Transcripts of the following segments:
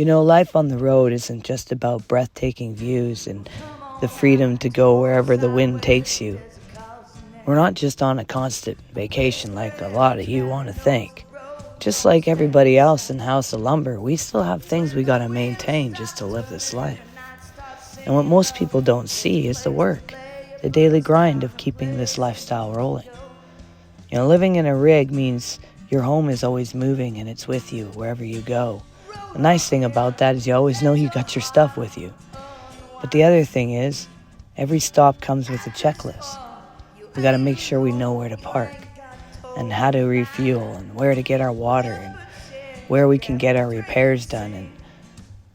You know, life on the road isn't just about breathtaking views and the freedom to go wherever the wind takes you. We're not just on a constant vacation like a lot of you want to think. Just like everybody else in House of Lumber, we still have things we gotta maintain just to live this life. And what most people don't see is the work, the daily grind of keeping this lifestyle rolling. You know, living in a rig means your home is always moving and it's with you wherever you go. The nice thing about that is you always know you got your stuff with you. But the other thing is, every stop comes with a checklist. We gotta make sure we know where to park, and how to refuel, and where to get our water, and where we can get our repairs done, and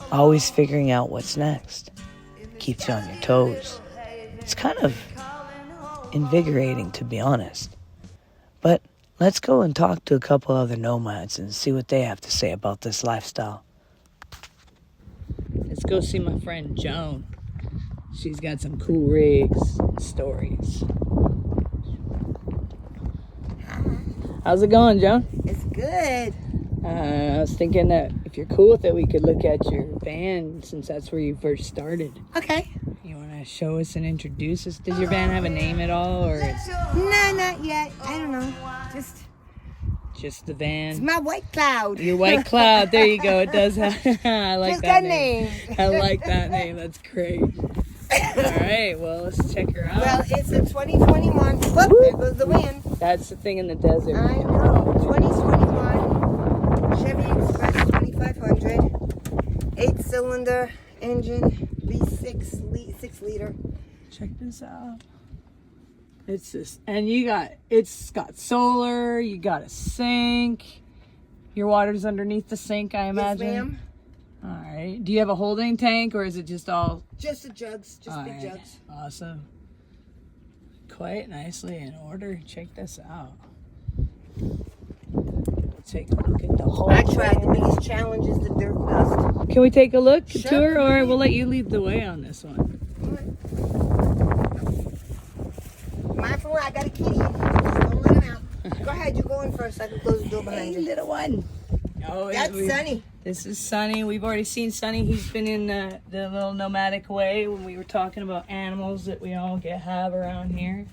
always figuring out what's next. Keeps you on your toes. It's kind of invigorating, to be honest. But let's go and talk to a couple other nomads and see what they have to say about this lifestyle. Let's go see my friend Joan. She's got some cool rigs and stories. How's it going, Joan? It's good. I was thinking that if you're cool with it, we could look at your van since that's where you first started. Okay. You want to show us and introduce us? Does your van have a name at all, or is No, not yet. I don't know. just the van? It's my white cloud. Your white cloud. There you go. It does have. I like Just that that name. name. I like that name. That's great. All right. Well, let's check her out. Well, it's a 2021. Whoop, there goes the wind. That's the thing in the desert. I know. 2021 Chevy Express 2500. 8-cylinder engine. V6 6-liter. Check this out. It's this, and it's got solar. You got a sink. Your water's underneath the sink, I imagine. Yes, ma'am. All right. Do you have a holding tank, or is it just all? Just the jugs. Just All big right. jugs. Awesome. Quite nicely in order. Check this out. Take a look at the whole. I tried. The biggest challenge is the dirt dust. Can we take a look, Sure. tour, or we'll let you lead the way on this one? Mindful, I got a kitty. Just don't let him out. Go ahead, you go in first. I can close the door behind Hey, you. little one. Oh, That's Sunny. This is Sunny. We've already seen Sunny. He's been in the little nomadic way when we were talking about animals that we all have around here.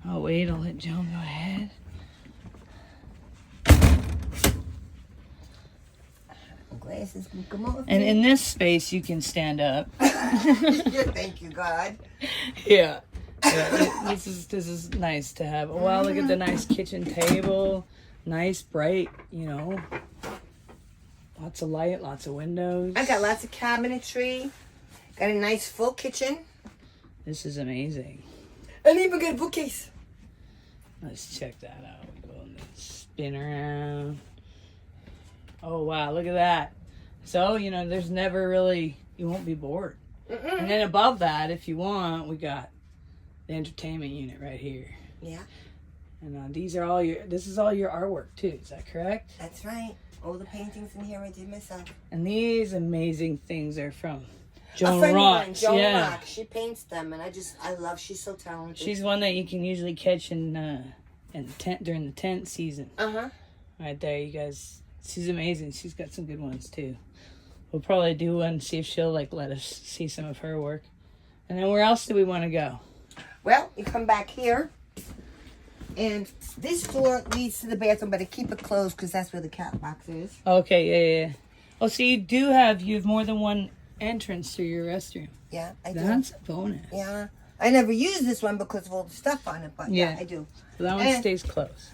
Oh, wait, I'll let Joan go ahead. Glasses can come off. And in this space, you can stand up. Thank you, God. Yeah. This is nice to have. Wow, look at the nice kitchen table. Nice, bright, lots of light, lots of windows. I got lots of cabinetry. Got a nice full kitchen. This is amazing. And even got a bookcase. Let's check that out. We go and spin around. Oh, wow, look at that. So, there's never really, you won't be bored. Mm-mm. And then above that, if you want, we got the entertainment unit right here. Yeah. And this is all your artwork too, is that correct? That's right. All the paintings in here I did myself. And these amazing things are from A Joan friend of mine, Rock. Joan Yeah. Rock. She paints them, and I love. She's so talented. She's one that you can usually catch in tent during the tent season. Uh-huh. Right there, you guys. She's amazing. She's got some good ones too. We'll probably do one, see if she'll let us see some of her work. And then where else do we want to go? Well, you come back here, and this door leads to the bathroom, but I keep it closed because that's where the cat box is. Okay, yeah. Oh, so you have more than one entrance to your restroom. Yeah, I do. That's a bonus. Yeah. I never use this one because of all the stuff on it, but yeah I do. So that one stays closed.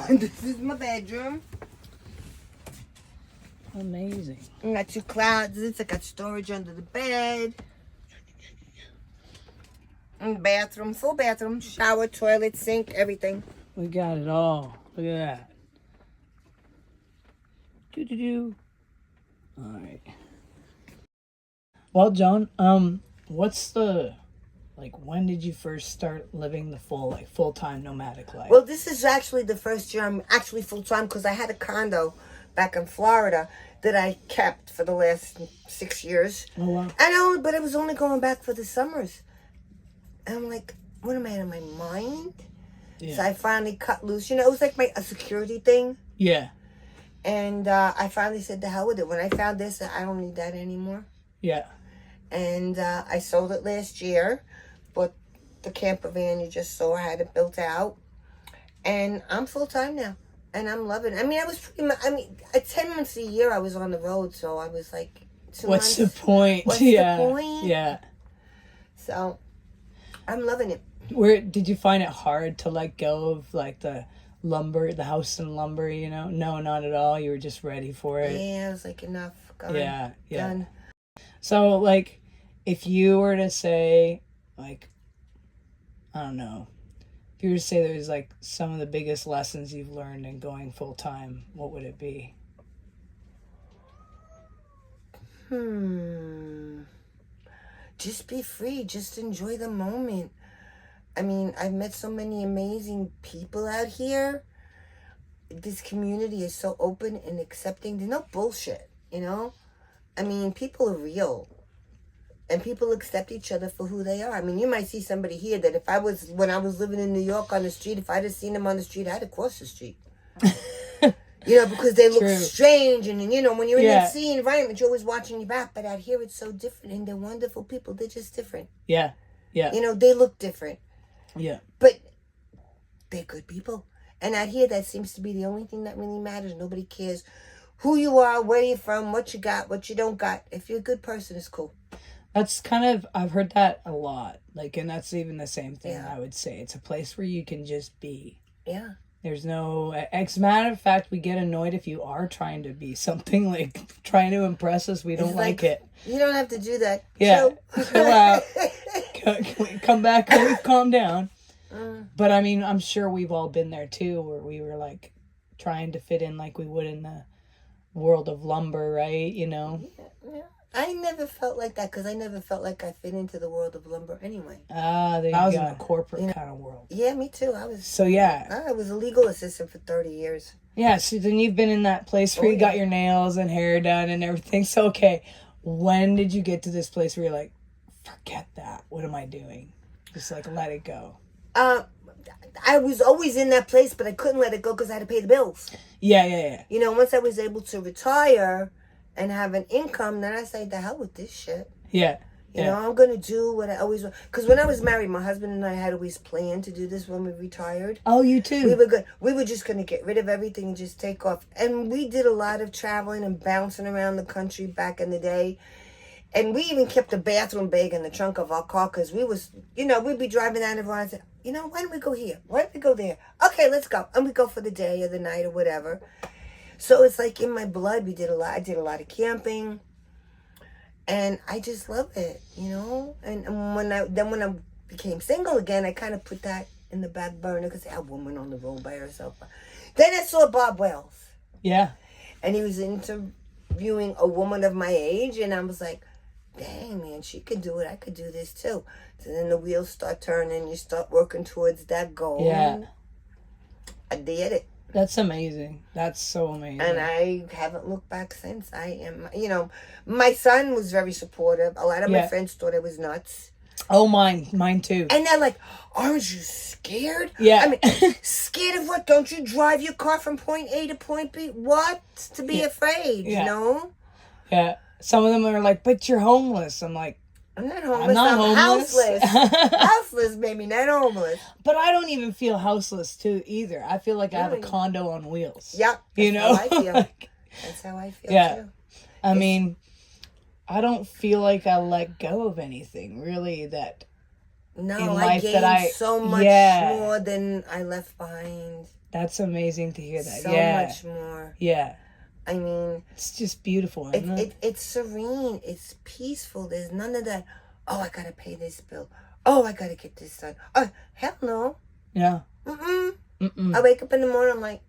This is my bedroom. Amazing. I got 2 closets. I got storage under the bed. And bathroom, full bathroom, shower, toilet, sink, everything. We got it all. Look at that. Do. All right. Well, Joan, what's when did you first start living the full-time nomadic life? Well, this is actually the first year I'm actually full-time because I had a condo back in Florida that I kept for the last 6 years. Oh, wow. But I was only going back for the summers. And I'm like, what am I out of my mind? Yeah. So I finally cut loose. It was like a security thing. Yeah. And I finally said the hell with it. When I found this, I don't need that anymore. Yeah. And I sold it last year. But the camper van you just saw, I had it built out. And I'm full-time now. And I'm loving it. I mean, I was pretty much, 10 months a year I was on the road. So I was like, 2 What's months. the point? What's yeah. the point? Yeah. So I'm loving it. Where did you find it hard to let go of like the lumber, the house and lumber, you know? No, not at all. You were just ready for it. Yeah, I was like, enough. Gone. Yeah. Done. So like, if you were to say like, I don't know, if you were to say there's like some of the biggest lessons you've learned in going full time, what would it be? Just be free. Just enjoy the moment. I mean, I've met so many amazing people out here. This community is so open and accepting. There's no bullshit, you know? I mean, people are real. And people accept each other for who they are. I mean, you might see somebody here that when I was living in New York on the street, if I'd have seen them on the street, I'd have crossed the street. You know, because they look strange. And, you know, when you're in that sea environment, you're always watching your back. But out here, it's so different. And they're wonderful people. They're just different. Yeah. Yeah. You know, they look different. Yeah. But they're good people. And out here, that seems to be the only thing that really matters. Nobody cares who you are, where you're from, what you got, what you don't got. If you're a good person, it's cool. That's kind of, I've heard that a lot. Like, and that's even the same thing I would say. It's a place where you can just be. Yeah. There's no, as a matter of fact, we get annoyed if you are trying to be something, like trying to impress us. We don't like it. You don't have to do that. Yeah. Chill out. Come back when we've calmed down. But I mean, I'm sure we've all been there too, where we were like trying to fit in like we would in the world of lumber, right? You know? Yeah. I never felt like that because I never felt like I fit into the world of lumber anyway. I was in the corporate kind of world. Yeah, me too. I was a legal assistant for 30 years. Yeah, so then you've been in that place where you got your nails and hair done and everything. So, okay, when did you get to this place where you're like, forget that. What am I doing? Just like let it go. I was always in that place, but I couldn't let it go because I had to pay the bills. Yeah. You know, once I was able to retire and have an income, then I say, the hell with this shit. Yeah. You know, I'm going to do what I always want. Because when I was married, my husband and I had always planned to do this when we retired. Oh, you too? We were just going to get rid of everything and just take off. And we did a lot of traveling and bouncing around the country back in the day. And we even kept a bathroom bag in the trunk of our car because we was, you know, we'd be driving down the road and say, you know, why don't we go here? Why don't we go there? Okay, let's go. And we go for the day or the night or whatever. So it's like in my blood. I did a lot of camping. And I just love it, you know? And when I became single again, I kind of put that in the back burner because a woman on the road by herself. Then I saw Bob Wells. Yeah. And he was interviewing a woman of my age. And I was like, dang, man, she could do it. I could do this too. So then the wheels start turning. You start working towards that goal. Yeah. I did it. That's amazing. That's so amazing. And I haven't looked back since. I am, you know, my son was very supportive. A lot of my friends thought I was nuts. Oh, mine too. And they're like, aren't you scared? Yeah. I mean, scared of what? Don't you drive your car from point A to point B? What? To be afraid, you know? Yeah. Some of them are like, but you're homeless. I'm like, I'm not homeless. I'm homeless. Houseless. Houseless, baby, not homeless. But I don't even feel houseless too either. I feel like I have a condo on wheels. Yep. You know? How I feel. That's how I feel too. I mean, I don't feel like I let go of anything really that no, in I life gained that I so much more than I left behind. That's amazing to hear that. So much more. Yeah. I mean, it's just beautiful, isn't it? It's serene. It's peaceful. There's none of that. Oh, I gotta pay this bill. Oh, I gotta get this done. Oh, hell no. Yeah. I wake up in the morning. I'm like,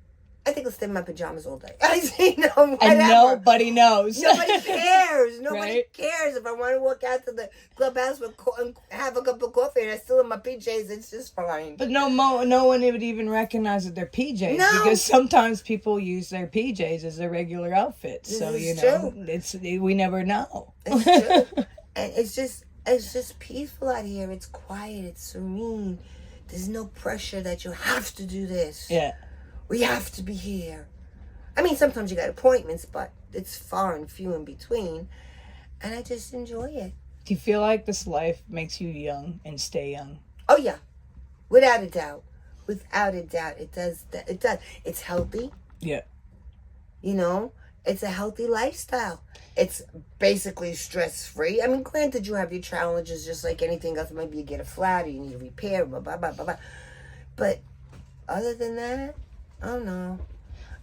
I think I'll stay in my pajamas all day. I say no, whatever. And nobody knows. Nobody cares. Nobody cares. If I want to walk out to the clubhouse and have a cup of coffee and I'm still in my PJs, it's just fine. But no one would even recognize that they're PJs because sometimes people use their PJs as their regular outfit. So you know, we never know. It's true. And it's just peaceful out here. It's quiet. It's serene. There's no pressure that you have to do this. Yeah. We have to be here. I mean, sometimes you got appointments, but it's far and few in between. And I just enjoy it. Do you feel like this life makes you young and stay young? Oh, yeah. Without a doubt. Without a doubt. It does. It does. It's healthy. Yeah. You know? It's a healthy lifestyle. It's basically stress-free. I mean, granted, you have your challenges just like anything else. Maybe you get a flat or you need a repair, blah, blah, blah, blah, blah. But other than that, I don't know.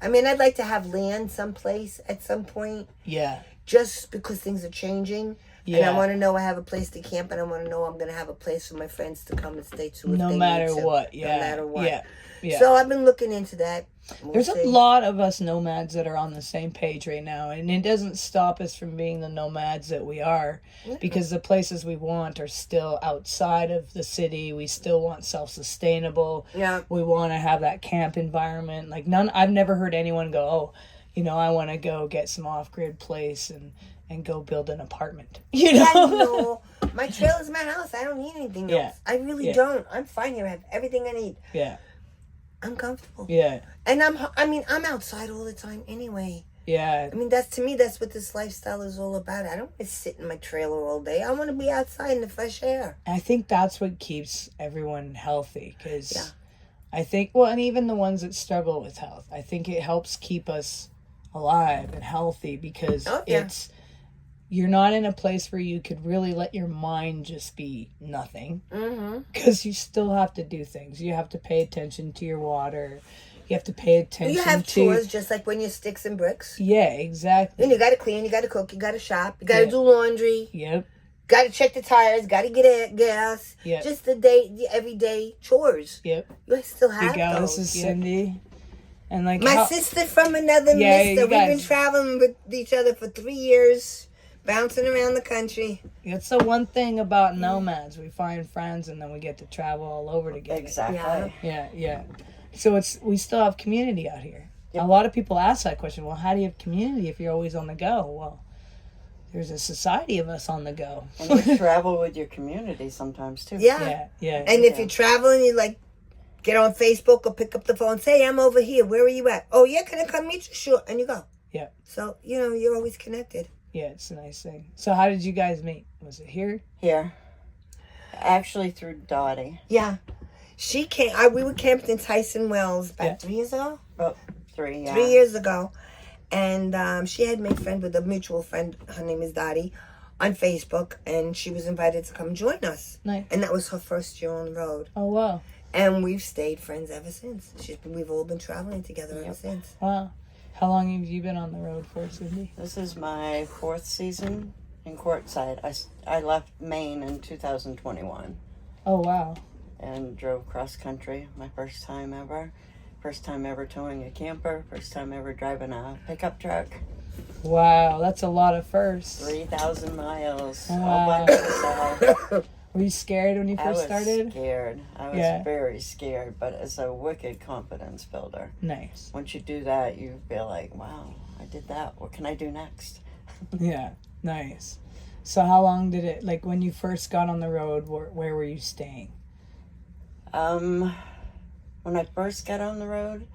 I mean, I'd like to have land someplace at some point. Yeah. Just because things are changing. Yeah. And I want to know I have a place to camp, and I want to know I'm going to have a place for my friends to come and stay to if No they matter need to. what. Yeah. No matter what. Yeah. Yeah. So I've been looking into that. There's a lot of us nomads that are on the same page right now, and it doesn't stop us from being the nomads that we are, because the places we want are still outside of the city. We still want self-sustainable. Yeah. We want to have that camp environment. Like I've never heard anyone go, oh, you know, I want to go get some off-grid place and go build an apartment. You know? Yeah, no. My trailer's my house. I don't need anything else. I really Yeah. don't. I'm fine here. I have everything I need. Yeah. I'm comfortable. Yeah. And I'm outside all the time anyway. Yeah. I mean, that's what this lifestyle is all about. I don't want to sit in my trailer all day. I want to be outside in the fresh air. I think that's what keeps everyone healthy, because Yeah. I think, well, and even the ones that struggle with health, I think it helps keep us alive and healthy, because you're not in a place where you could really let your mind just be nothing, because you still have to do things. You have to pay attention to your water. You have to pay attention You have chores just like when you're sticks and bricks. Yeah, exactly. And you got to clean, you got to cook, you got to shop, you got to do laundry. Yep. Got to check the tires, got to get gas. Yep. Just the everyday chores. Yep. You still have This those. is Cindy. And like My sister from another mister. We've been traveling with each other for 3 years. Bouncing around the country. It's the one thing about nomads. We find friends and then we get to travel all over together. Exactly. Yeah. So we still have community out here. Yep. A lot of people ask that question. Well, how do you have community if you're always on the go? Well, there's a society of us on the go. And you travel with your community sometimes too. Yeah. And if you're traveling, you like get on Facebook or pick up the phone and say, I'm over here. Where are you at? Oh, yeah, can I come meet you? Sure. And you go. Yeah. So, you're always connected. Yeah, it's a nice thing. So how did you guys meet? Was it here? Here. Actually through Dottie. Yeah. She came, we were camped in Tyson Wells about 3 years ago. About 3, yeah. 3 years ago. And she had made friends with a mutual friend. Her name is Dottie on Facebook. And she was invited to come join us. Nice. And that was her first year on the road. Oh, wow. And we've stayed friends ever since. We've all been traveling together ever since. Wow. How long have you been on the road for, Cindy? This is my 4th season in Quartzsite. I left Maine in 2021. Oh, wow. And drove cross country, my first time ever. First time ever towing a camper. First time ever driving a pickup truck. Wow, that's a lot of firsts. 3,000 miles. Wow. All by myself. Were you scared when you first started? I was scared. I was very scared, but it's a wicked confidence builder. Nice. Once you do that, you feel like, wow, I did that. What can I do next? Yeah, nice. So how long did it, like when you first got on the road, where were you staying? When I first got on the road,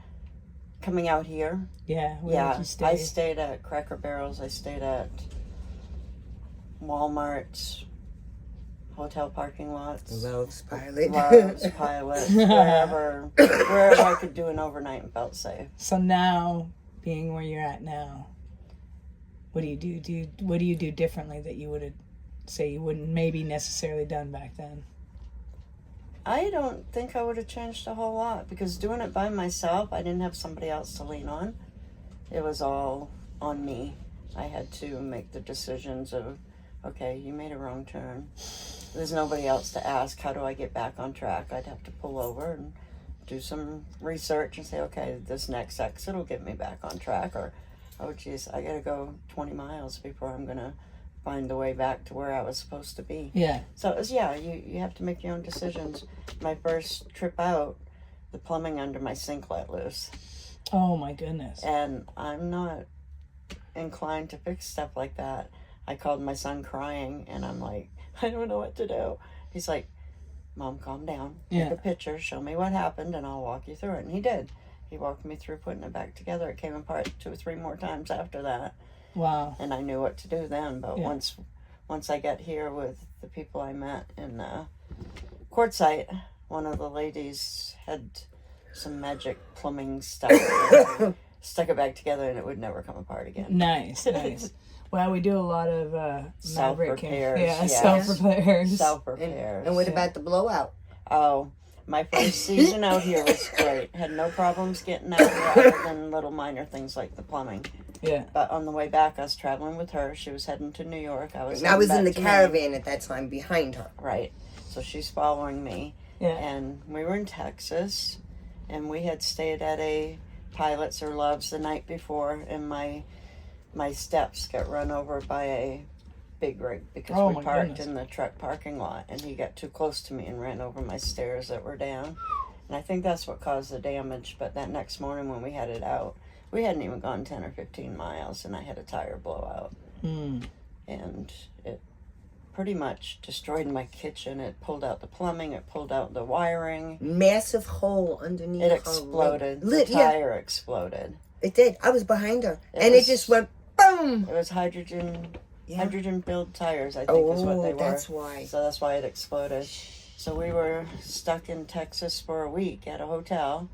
coming out here. Yeah, where did you stay? I stayed at Cracker Barrels. I stayed at Walmart. Hotel parking lots. Love's Pilot. Wherever I could do an overnight and felt safe. So now, being where you're at now, what do you do? What do you do differently that you would say you wouldn't maybe necessarily done back then? I don't think I would have changed a whole lot, because doing it by myself, I didn't have somebody else to lean on. It was all on me. I had to make the decisions of, okay, you made a wrong turn. There's nobody else to ask, how do I get back on track? I'd have to pull over and do some research and say, okay, this next exit will get me back on track. Or, oh, geez, I got to go 20 miles before I'm going to find the way back to where I was supposed to be. Yeah. So it was, you have to make your own decisions. My first trip out, the plumbing under my sink let loose. Oh, my goodness. And I'm not inclined to fix stuff like that. I called my son crying, and I'm like, I don't know what to do. He's like, Mom, calm down. Take a picture, show me what happened, and I'll walk you through it. And he did. He walked me through putting it back together. It came apart 2 or 3 more times after that. Wow. And I knew what to do then. But Yeah. once I got here with the people I met in Quartzsite, one of the ladies had some magic plumbing stuff. Stuck it back together and it would never come apart again. Nice, nice. Well, we do a lot of self-repairs. Yeah, self-repairs. Self-repairs. And what about the blowout? Oh, my first season out here was great. Had no problems getting out here other than little minor things like the plumbing. Yeah. But on the way back, I was traveling with her. She was heading to New York. I was in heading the back to caravan at that time behind her. Maine. Right. So she's following me. Yeah. And we were in Texas. And we had stayed at a Pilots or Loves the night before. And my steps got run over by a big rig because we parked in the truck parking lot. And he got too close to me and ran over my stairs that were down. And I think that's what caused the damage. But that next morning when we headed out, we hadn't even gone 10 or 15 miles, and I had a tire blowout. And it pretty much destroyed my kitchen. It pulled out the plumbing. It pulled out the wiring. Massive hole underneath her. It exploded. The tire exploded. It did. I was behind her. It just went boom. It was hydrogen-filled tires, I think is what they were. That's why. So that's why it exploded. So we were stuck in Texas for a week at a hotel.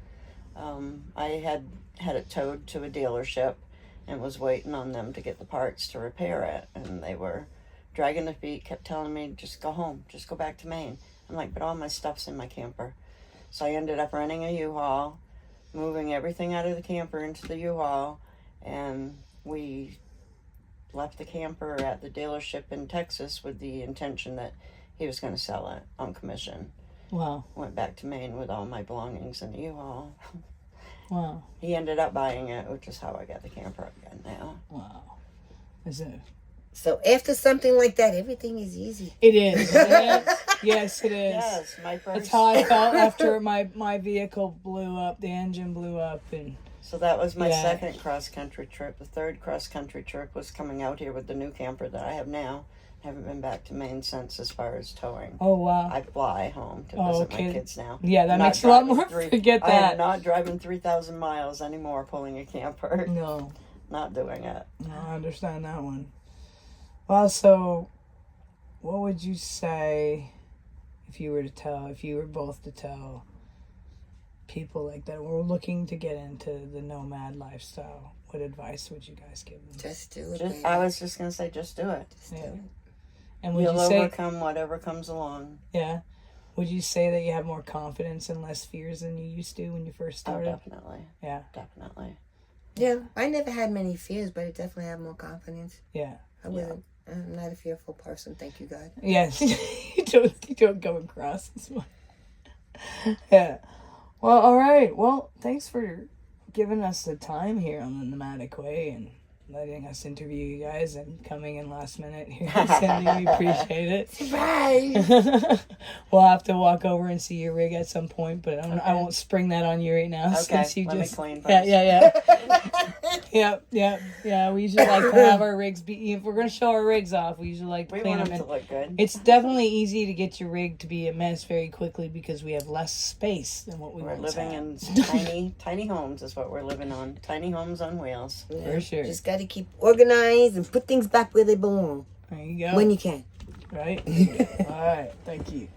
I had it towed to a dealership and was waiting on them to get the parts to repair it. And they were dragging their feet, kept telling me, just go home, just go back to Maine. I'm like, but all my stuff's in my camper. So I ended up renting a U-Haul, moving everything out of the camper into the U-Haul, and we left the camper at the dealership in Texas with the intention that he was going to sell it on commission. Wow. Went back to Maine with all my belongings in the U-Haul. Wow. He ended up buying it, which is how I got the camper again now. Wow. Is it? So after something like that, everything is easy. It is. Yes, it is. Yes, my first. That's how I felt after my vehicle blew up. The engine blew up, and So that was my second cross-country trip. The third cross-country trip was coming out here with the new camper that I have now. Haven't been back to Maine since as far as towing. oh wow. I fly home to visit my kids now. Yeah, that I'm not makes a lot driving more. Forget I that. am not driving 3,000 miles anymore pulling a camper. No. Not doing it. No, I understand that one. Well, so what would you say if you were both to tell people like that were looking to get into the nomad lifestyle? What advice would you guys give them? Just do it. I was just going to say, just do it. Yeah. And would You'll you say, overcome whatever comes along. yeah, would you say that you have more confidence and less fears than you used to when you first started? Oh, definitely. Yeah. Definitely. Yeah, I never had many fears, but I definitely have more confidence. Yeah. I'm not a fearful person, thank you, God. Yes. you don't come across as one. Yeah. Well, all right. Well, thanks for giving us the time here on the Nomadic Way and letting us interview you guys and coming in last minute here, Cindy. We appreciate it. Surprise! We'll have to walk over and see your rig at some point, but I won't spring that on you right now. Okay, Since you let me just clean yeah. first. Yeah. We usually like to have our rigs be. If we're gonna show our rigs off, we usually like to We clean want them. them to look good. It's definitely easy to get your rig to be a mess very quickly because we have less space than what we We're once living had. in tiny homes is what we're living on. Tiny homes on wheels. For sure. Just got to keep organized and put things back where they belong There you go. when you can. Right? All right. Thank you.